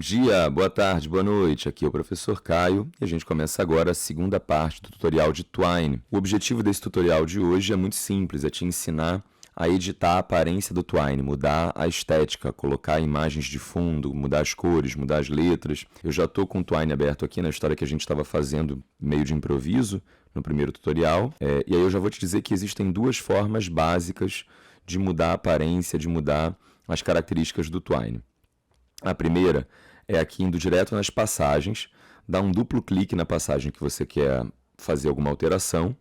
dia, boa tarde, boa noite. Aqui é o professor Caio e a gente começa agora a segunda parte do tutorial de Twine. O objetivo desse tutorial de hoje é muito simples, é te ensinar a editar a aparência do Twine, mudar a estética, colocar imagens de fundo, mudar as cores, mudar as letras. Eu já estou com o Twine aberto aqui na história que a gente estava fazendo meio de improviso no primeiro tutorial. E aí eu já vou te dizer que existem duas formas básicas de mudar a aparência, de mudar as características do Twine. A primeira é aqui indo direto nas passagens, dá um duplo clique na passagem que você quer fazer alguma alteração,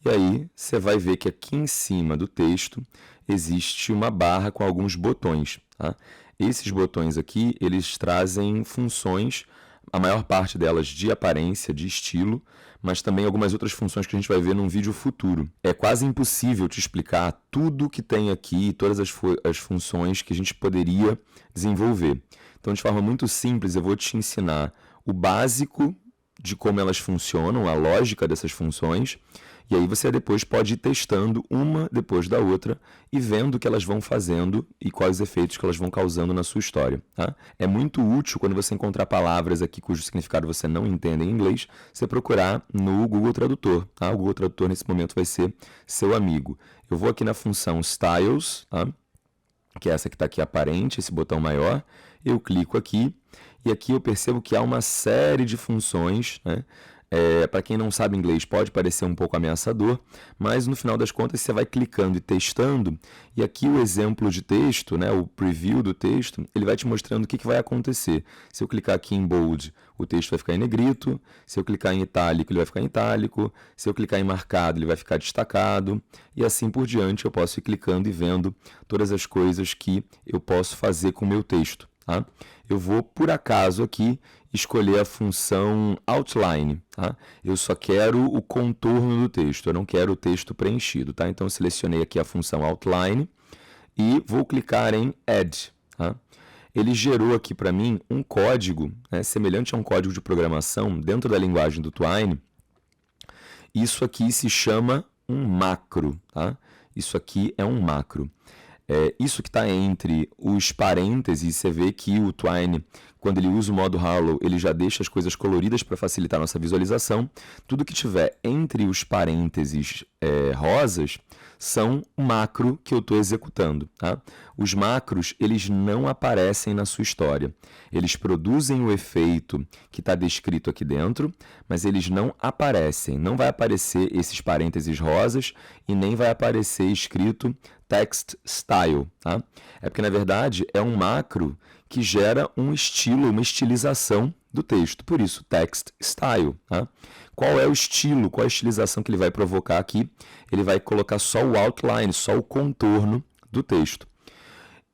e aí você vai ver que aqui em cima do texto existe uma barra com alguns botões. Tá? Esses botões aqui, eles trazem funções, a maior parte delas de aparência, de estilo, mas também algumas outras funções que a gente vai ver num vídeo futuro. É quase impossível te explicar tudo que tem aqui, todas as funções que a gente poderia desenvolver. Então, de forma muito simples, eu vou te ensinar o básico de como elas funcionam, a lógica dessas funções, e aí você depois pode ir testando uma depois da outra e vendo o que elas vão fazendo e quais os efeitos que elas vão causando na sua história. Tá? É muito útil quando você encontrar palavras aqui cujo significado você não entende em inglês, você procurar no Google Tradutor. Tá? O Google Tradutor nesse momento vai ser seu amigo. Eu vou aqui na função Styles, tá? Que é essa que está aqui aparente, esse botão maior, eu clico aqui e aqui eu percebo que há uma série de funções, né? Para quem não sabe inglês pode parecer um pouco ameaçador, mas no final das contas você vai clicando e testando, e aqui o exemplo de texto, né, o preview do texto, ele vai te mostrando o que vai acontecer. Se eu clicar aqui em bold, o texto vai ficar em negrito, se eu clicar em itálico, ele vai ficar em itálico, se eu clicar em marcado, ele vai ficar destacado, e assim por diante eu posso ir clicando e vendo todas as coisas que eu posso fazer com o meu texto. Tá? Eu vou, por acaso, aqui escolher a função outline. Tá? Eu só quero o contorno do texto, eu não quero o texto preenchido. Tá? Então, eu selecionei aqui a função outline e vou clicar em add. Tá? Ele gerou aqui para mim um código, né, semelhante a um código de programação dentro da linguagem do Twine. Isso aqui se chama um macro. Tá? Isso aqui é um macro. Isso que está entre os parênteses, você vê que o Twine, quando ele usa o modo Hollow, ele já deixa as coisas coloridas para facilitar a nossa visualização. Tudo que tiver entre os parênteses rosas são o macro que eu estou executando. Tá? Os macros, eles não aparecem na sua história. Eles produzem o efeito que está descrito aqui dentro, mas eles não aparecem. Não vai aparecer esses parênteses rosas e nem vai aparecer escrito text style. Tá? É porque, na verdade, é um macro que gera um estilo, uma estilização do texto. Por isso, text style. Tá? Qual é o estilo, qual é a estilização que ele vai provocar aqui? Ele vai colocar só o outline, só o contorno do texto.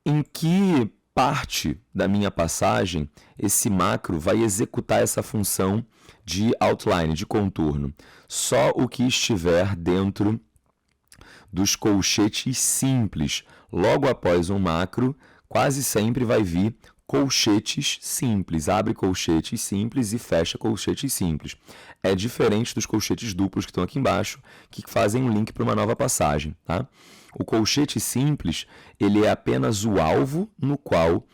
Em que parte da minha passagem esse macro vai executar essa função de outline, de contorno? Só o que estiver dentro dos colchetes simples. Logo após um macro, quase sempre vai vir colchetes simples. Abre colchetes simples e fecha colchetes simples. É diferente dos colchetes duplos que estão aqui embaixo, que fazem um link para uma nova passagem. Tá? O colchete simples, ele é apenas o alvo no qual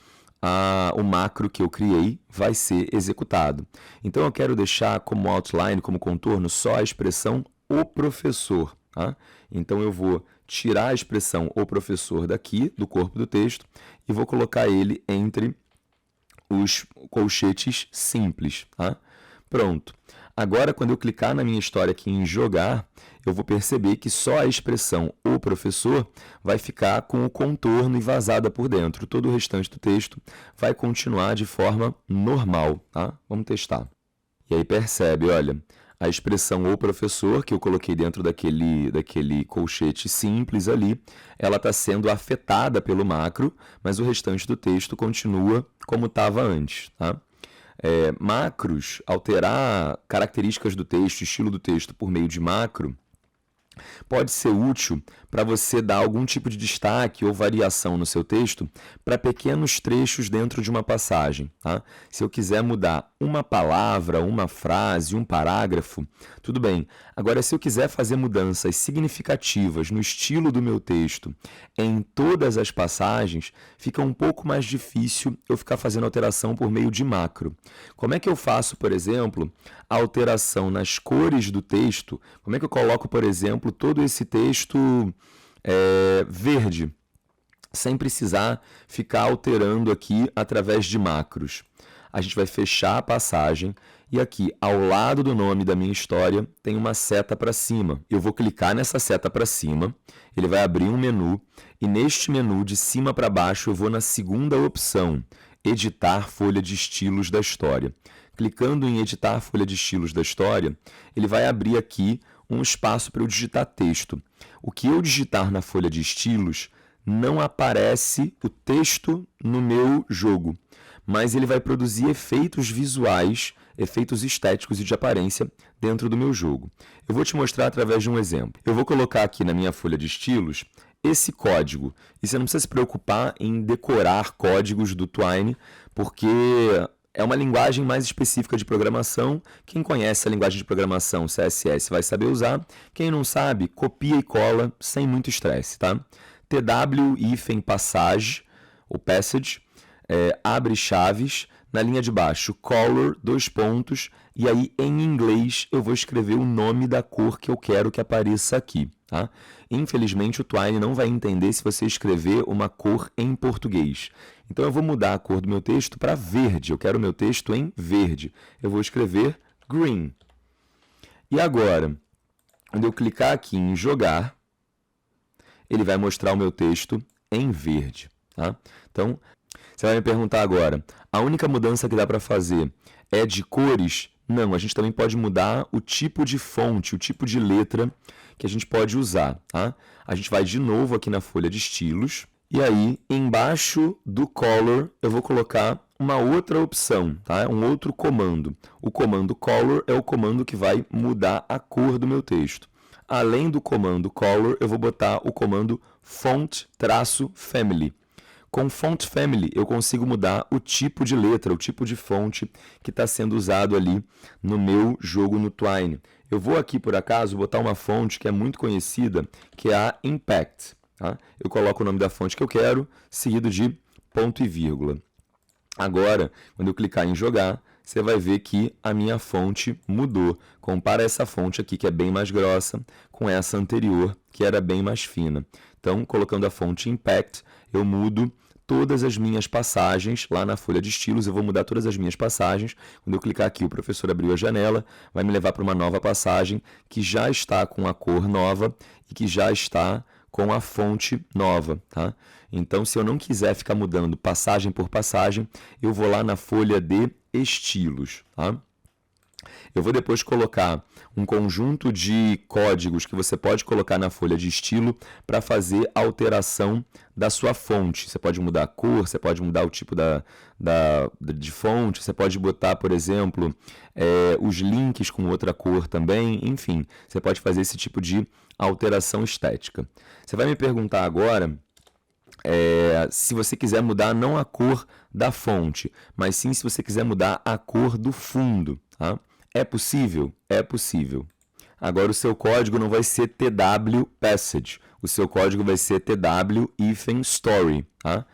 o macro que eu criei vai ser executado. Então, eu quero deixar como outline, como contorno, só a expressão o professor. Tá? Então, eu vou tirar a expressão o professor daqui, do corpo do texto, e vou colocar ele entre os colchetes simples. Tá? Pronto. Agora, quando eu clicar na minha história aqui em jogar, eu vou perceber que só a expressão o professor vai ficar com o contorno e vazada por dentro. Todo o restante do texto vai continuar de forma normal. Tá? Vamos testar. E aí percebe, olha, a expressão o professor, que eu coloquei dentro daquele colchete simples ali, ela está sendo afetada pelo macro, mas o restante do texto continua como estava antes. Tá? Macros, alterar características do texto, estilo do texto por meio de macro, pode ser útil para você dar algum tipo de destaque ou variação no seu texto para pequenos trechos dentro de uma passagem. Tá? Se eu quiser mudar uma palavra, uma frase, um parágrafo, tudo bem. Agora, se eu quiser fazer mudanças significativas no estilo do meu texto em todas as passagens, fica um pouco mais difícil eu ficar fazendo alteração por meio de macro. Como é que eu faço, por exemplo, a alteração nas cores do texto? Como é que eu coloco, por exemplo, todo esse texto verde, sem precisar ficar alterando aqui através de macros? A gente vai fechar a passagem e aqui, ao lado do nome da minha história, tem uma seta para cima. Eu vou clicar nessa seta para cima, ele vai abrir um menu e neste menu, de cima para baixo, eu vou na segunda opção, editar folha de estilos da história. Clicando em editar folha de estilos da história, ele vai abrir aqui um espaço para eu digitar texto. O que eu digitar na folha de estilos não aparece o texto no meu jogo, mas ele vai produzir efeitos visuais, efeitos estéticos e de aparência dentro do meu jogo. Eu vou te mostrar através de um exemplo. Eu vou colocar aqui na minha folha de estilos esse código. E você não precisa se preocupar em decorar códigos do Twine, porque é uma linguagem mais específica de programação. Quem conhece a linguagem de programação CSS vai saber usar. Quem não sabe, copia e cola sem muito estresse, tá? TW-passage, ou passage, abre chaves, na linha de baixo, color, 2 pontos, e aí em inglês eu vou escrever o nome da cor que eu quero que apareça aqui. Tá? Infelizmente o Twine não vai entender se você escrever uma cor em português. Então eu vou mudar a cor do meu texto para verde, eu quero o meu texto em verde. Eu vou escrever green. E agora, quando eu clicar aqui em jogar, ele vai mostrar o meu texto em verde. Tá? Então, você vai me perguntar agora, a única mudança que dá para fazer é de cores? Não, a gente também pode mudar o tipo de fonte, o tipo de letra que a gente pode usar. Tá? A gente vai de novo aqui na folha de estilos, e aí embaixo do color eu vou colocar uma outra opção, tá? Um outro comando. O comando color é o comando que vai mudar a cor do meu texto. Além do comando color, eu vou botar o comando font-family. Com Font Family, eu consigo mudar o tipo de letra, o tipo de fonte que está sendo usado ali no meu jogo no Twine. Eu vou aqui, por acaso, botar uma fonte que é muito conhecida, que é a Impact. Tá? Eu coloco o nome da fonte que eu quero, seguido de ponto e vírgula. Agora, quando eu clicar em jogar, você vai ver que a minha fonte mudou. Compara essa fonte aqui, que é bem mais grossa, com essa anterior, que era bem mais fina. Então, colocando a fonte Impact, eu mudo todas as minhas passagens. Lá na folha de estilos, eu vou mudar todas as minhas passagens. Quando eu clicar aqui, o professor abriu a janela, vai me levar para uma nova passagem que já está com a cor nova e que já está com a fonte nova. Tá? Então, se eu não quiser ficar mudando passagem por passagem, eu vou lá na folha de estilos. Tá? Eu vou depois colocar um conjunto de códigos que você pode colocar na folha de estilo para fazer a alteração da sua fonte. Você pode mudar a cor, você pode mudar o tipo de fonte, você pode botar, por exemplo, os links com outra cor também. Enfim, você pode fazer esse tipo de alteração estética. Você vai me perguntar agora se você quiser mudar não a cor da fonte, mas sim se você quiser mudar a cor do fundo. Tá? É possível? É possível. Agora o seu código não vai ser TW-passage, o seu código vai ser TW-story. Tá?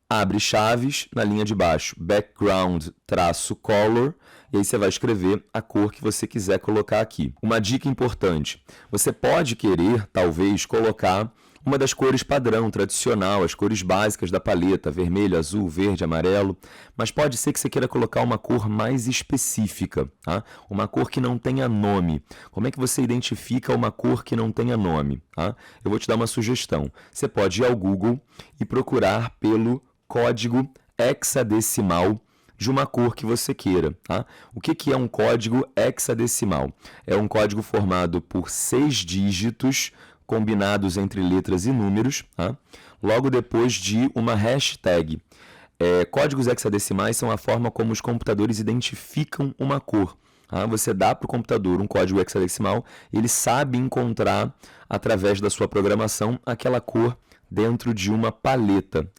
Abre chaves, na linha de baixo, background-color, e aí você vai escrever a cor que você quiser colocar aqui. Uma dica importante, você pode querer, talvez, colocar uma das cores padrão, tradicional, as cores básicas da paleta, vermelho, azul, verde, amarelo, mas pode ser que você queira colocar uma cor mais específica, tá? Uma cor que não tenha nome. Como é que você identifica uma cor que não tenha nome? Tá? Eu vou te dar uma sugestão. Você pode ir ao Google e procurar pelo código hexadecimal de uma cor que você queira. Tá? O que é um código hexadecimal? É um código formado por 6 dígitos combinados entre letras e números, tá? Logo depois de uma hashtag. Códigos hexadecimais são a forma como os computadores identificam uma cor. Você dá para o computador um código hexadecimal, ele sabe encontrar, através da sua programação, aquela cor dentro de uma paleta.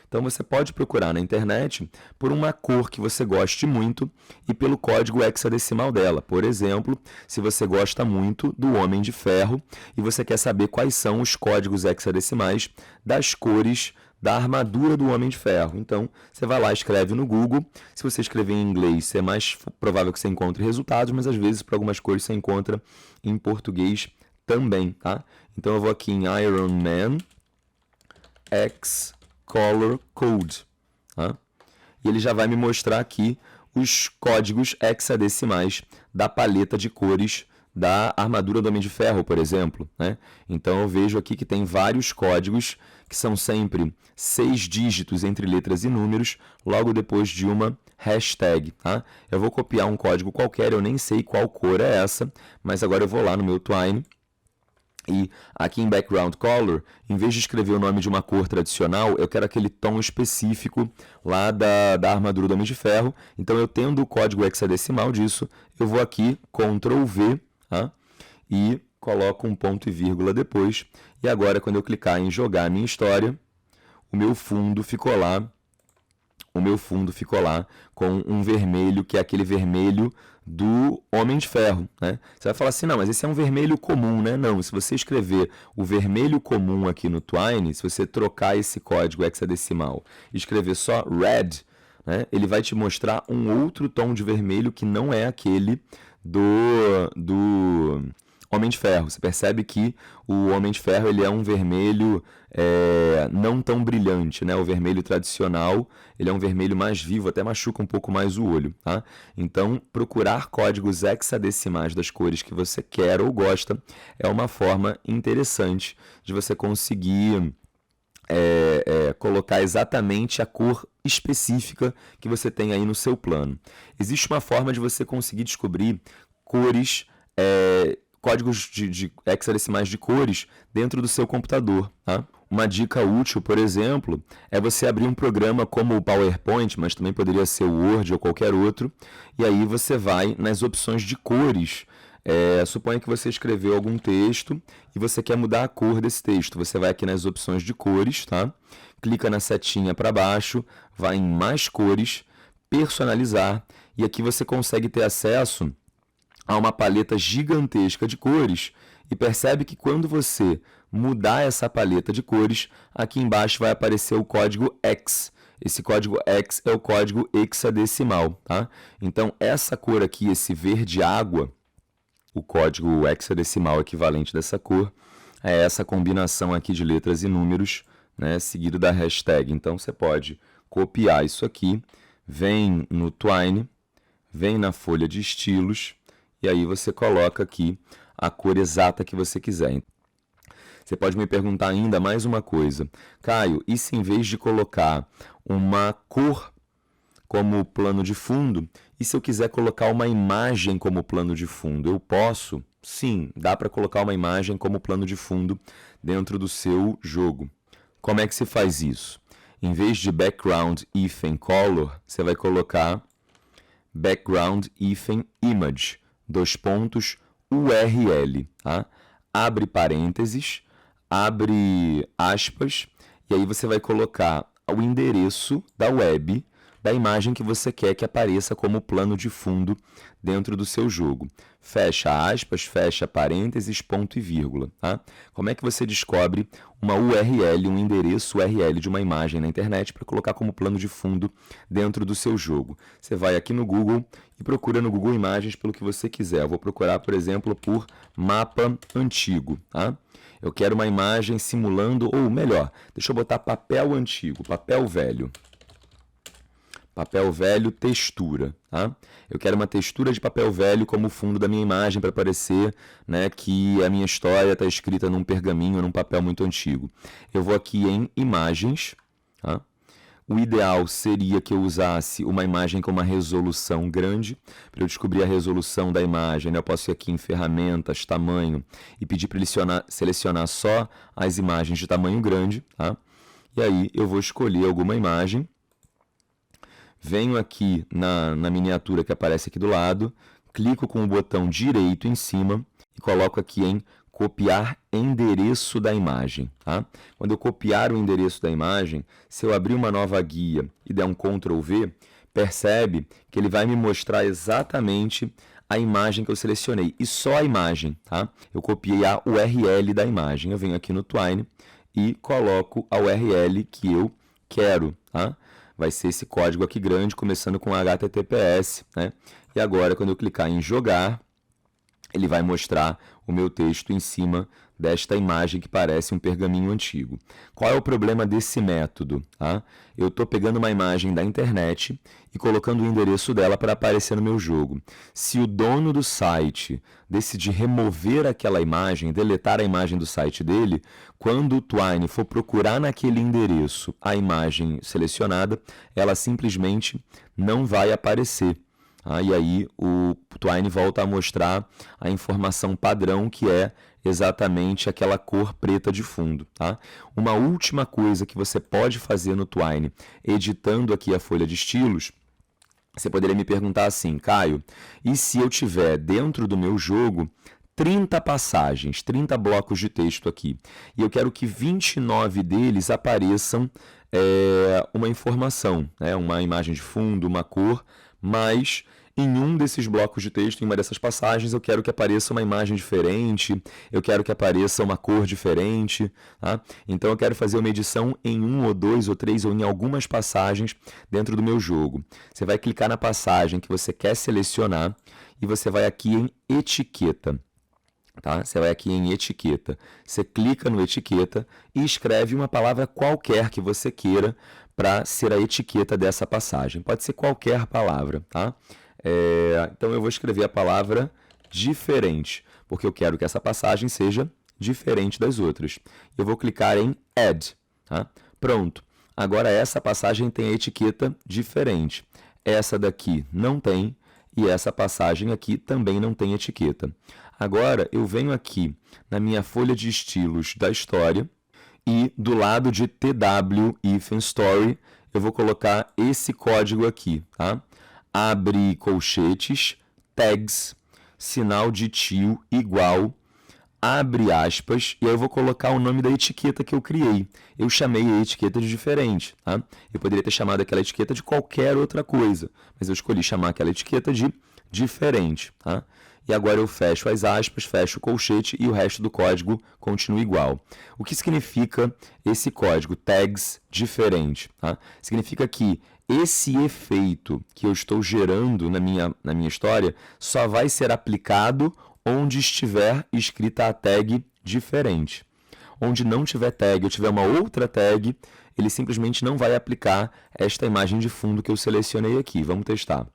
Então você pode procurar na internet por uma cor que você goste muito e pelo código hexadecimal dela. Por exemplo, se você gosta muito do Homem de Ferro e você quer saber quais são os códigos hexadecimais das cores da armadura do Homem de Ferro. Então, você vai lá, escreve no Google. Se você escrever em inglês, é mais provável que você encontre resultados, mas às vezes, para algumas cores, você encontra em português também. Então, eu vou aqui em Iron Man X Color Code. E ele já vai me mostrar aqui os códigos hexadecimais da paleta de cores da armadura do Homem de Ferro, por exemplo. Então, eu vejo aqui que tem vários códigos que são sempre 6 dígitos entre letras e números, logo depois de uma hashtag. Eu vou copiar um código qualquer, eu nem sei qual cor é essa, mas agora eu vou lá no meu Twine e aqui em Background Color, em vez de escrever o nome de uma cor tradicional, eu quero aquele tom específico lá da armadura do Homem de Ferro. Então, eu tendo o código hexadecimal disso, eu vou aqui, Ctrl V, e coloco um ponto e vírgula depois. E agora, quando eu clicar em jogar a minha história, o meu fundo ficou lá com um vermelho, que é aquele vermelho do Homem de Ferro. Você vai falar assim, não, mas esse é um vermelho comum, né? Não, se você escrever o vermelho comum aqui no Twine, se você trocar esse código hexadecimal e escrever só red, ele vai te mostrar um outro tom de vermelho que não é aquele do Homem de Ferro. Você percebe que o Homem de Ferro ele é um vermelho não tão brilhante, O vermelho tradicional ele é um vermelho mais vivo, até machuca um pouco mais o olho. Então, procurar códigos hexadecimais das cores que você quer ou gosta é uma forma interessante de você conseguir colocar exatamente a cor específica que você tem aí no seu plano. Existe uma forma de você conseguir descobrir cores, códigos de hexadecimais de cores dentro do seu computador. Uma dica útil, por exemplo, é você abrir um programa como o PowerPoint, mas também poderia ser o Word ou qualquer outro, e aí você vai nas opções de cores. Suponha que você escreveu algum texto e você quer mudar a cor desse texto. Você vai aqui nas opções de cores, clica na setinha para baixo, vai em mais cores, personalizar, e aqui você consegue ter acesso a uma paleta gigantesca de cores e percebe que quando você mudar essa paleta de cores, aqui embaixo vai aparecer o código X. Esse código X é o código hexadecimal. Então, essa cor aqui, esse verde água, o código hexadecimal equivalente dessa cor, é essa combinação aqui de letras e números, seguido da hashtag. Então, você pode copiar isso aqui, vem no Twine, vem na folha de estilos, e aí você coloca aqui a cor exata que você quiser. Você pode me perguntar ainda mais uma coisa. Caio, e se em vez de colocar uma cor como plano de fundo, e se eu quiser colocar uma imagem como plano de fundo, eu posso? Sim, dá para colocar uma imagem como plano de fundo dentro do seu jogo. Como é que se faz isso? Em vez de background hífen color, você vai colocar background hífen image, URL, abre parênteses, abre aspas, e aí você vai colocar o endereço da web da imagem que você quer que apareça como plano de fundo dentro do seu jogo. Fecha aspas, fecha parênteses, ponto e vírgula. Como é que você descobre uma URL, um endereço URL de uma imagem na internet para colocar como plano de fundo dentro do seu jogo? Você vai aqui no Google e procura no Google Imagens pelo que você quiser. Eu vou procurar, por exemplo, por mapa antigo. Eu quero uma imagem simulando, ou melhor, deixa eu botar papel antigo, papel velho. Papel velho, textura. Eu quero uma textura de papel velho como fundo da minha imagem para parecer que a minha história está escrita num pergaminho, num papel muito antigo. Eu vou aqui em imagens. O ideal seria que eu usasse uma imagem com uma resolução grande. Para eu descobrir a resolução da imagem, eu posso ir aqui em ferramentas, tamanho, e pedir para ele selecionar só as imagens de tamanho grande. E aí eu vou escolher alguma imagem. Venho aqui na miniatura que aparece aqui do lado, clico com o botão direito em cima e coloco aqui em copiar endereço da imagem. Tá? Quando eu copiar o endereço da imagem, se eu abrir uma nova guia e der um Ctrl V, percebe que ele vai me mostrar exatamente a imagem que eu selecionei, e só a imagem. Tá? Eu copiei a URL da imagem. Eu venho aqui no Twine e coloco a URL que eu quero. Tá? Vai ser esse código aqui grande, começando com HTTPS. Né? E agora, quando eu clicar em jogar, ele vai mostrar o meu texto em cima desta imagem que parece um pergaminho antigo. Qual é o problema desse método? Tá? Eu estou pegando uma imagem da internet e colocando o endereço dela para aparecer no meu jogo. Se o dono do site decidir remover aquela imagem, deletar a imagem do site dele, quando o Twine for procurar naquele endereço a imagem selecionada, ela simplesmente não vai aparecer. E aí o Twine volta a mostrar a informação padrão, que é exatamente aquela cor preta de fundo. Tá? Uma última coisa que você pode fazer no Twine, editando aqui a folha de estilos, você poderia me perguntar assim: Caio, e se eu tiver dentro do meu jogo 30 passagens, 30 blocos de texto aqui, e eu quero que 29 deles apareçam uma informação, né? Uma imagem de fundo, uma cor, mas em um desses blocos de texto, em uma dessas passagens, eu quero que apareça uma imagem diferente, eu quero que apareça uma cor diferente. Tá? Então, eu quero fazer uma edição em 1, ou 2, ou 3, ou em algumas passagens dentro do meu jogo. Você vai clicar na passagem que você quer selecionar e você vai aqui em etiqueta. Tá? Você vai aqui em etiqueta. Você clica no etiqueta e escreve uma palavra qualquer que você queira para ser a etiqueta dessa passagem. Pode ser qualquer palavra. Tá? Então, eu vou escrever a palavra diferente, porque eu quero que essa passagem seja diferente das outras. Eu vou clicar em Add. Tá? Pronto. Agora, essa passagem tem a etiqueta diferente. Essa daqui não tem, e essa passagem aqui também não tem etiqueta. Agora, eu venho aqui na minha folha de estilos da história e do lado de TW Story, eu vou colocar esse código aqui. Tá? Abre colchetes, tags, sinal de tio igual, abre aspas, e aí eu vou colocar o nome da etiqueta que eu criei. Eu chamei a etiqueta de diferente. Tá? Eu poderia ter chamado aquela etiqueta de qualquer outra coisa, mas eu escolhi chamar aquela etiqueta de diferente. Tá? E agora eu fecho as aspas, fecho o colchete e o resto do código continua igual. O que significa esse código, tags diferente? Tá? Significa que esse efeito que eu estou gerando na minha história só vai ser aplicado onde estiver escrita a tag diferente. Onde não tiver tag, eu tiver uma outra tag, ele simplesmente não vai aplicar esta imagem de fundo que eu selecionei aqui. Vamos testar.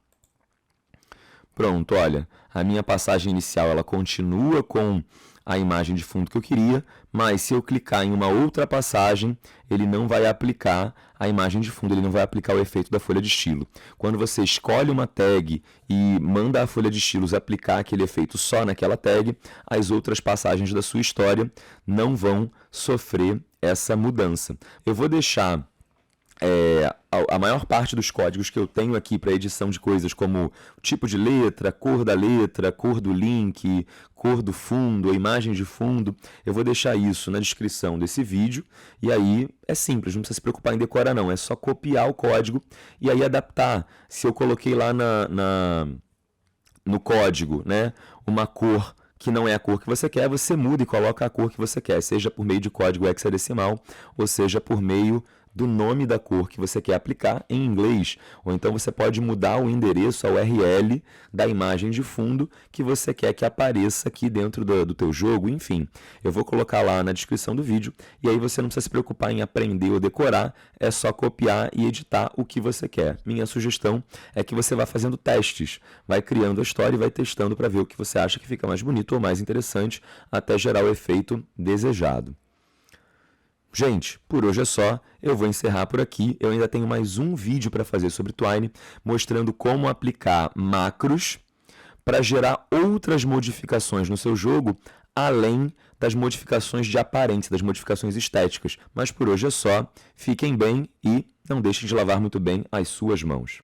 Pronto, olha, a minha passagem inicial ela continua com a imagem de fundo que eu queria, mas se eu clicar em uma outra passagem, ele não vai aplicar a imagem de fundo, ele não vai aplicar o efeito da folha de estilo. Quando você escolhe uma tag e manda a folha de estilos aplicar aquele efeito só naquela tag, as outras passagens da sua história não vão sofrer essa mudança. Eu vou deixar a maior parte dos códigos que eu tenho aqui para edição de coisas como tipo de letra, cor da letra, cor do link, cor do fundo, a imagem de fundo, eu vou deixar isso na descrição desse vídeo, e aí é simples, não precisa se preocupar em decorar não, é só copiar o código e aí adaptar. Se eu coloquei lá no código, né, uma cor que não é a cor que você quer, você muda e coloca a cor que você quer, seja por meio de código hexadecimal, ou seja por meio do nome da cor que você quer aplicar em inglês, ou então você pode mudar o endereço, a URL da imagem de fundo que você quer que apareça aqui dentro do teu jogo, enfim. Eu vou colocar lá na descrição do vídeo, e aí você não precisa se preocupar em aprender ou decorar, é só copiar e editar o que você quer. Minha sugestão é que você vá fazendo testes, vai criando a história e vai testando para ver o que você acha que fica mais bonito ou mais interessante, até gerar o efeito desejado. Gente, por hoje é só, eu vou encerrar por aqui, eu ainda tenho mais um vídeo para fazer sobre Twine, mostrando como aplicar macros para gerar outras modificações no seu jogo, além das modificações de aparência, das modificações estéticas. Mas por hoje é só, fiquem bem e não deixem de lavar muito bem as suas mãos.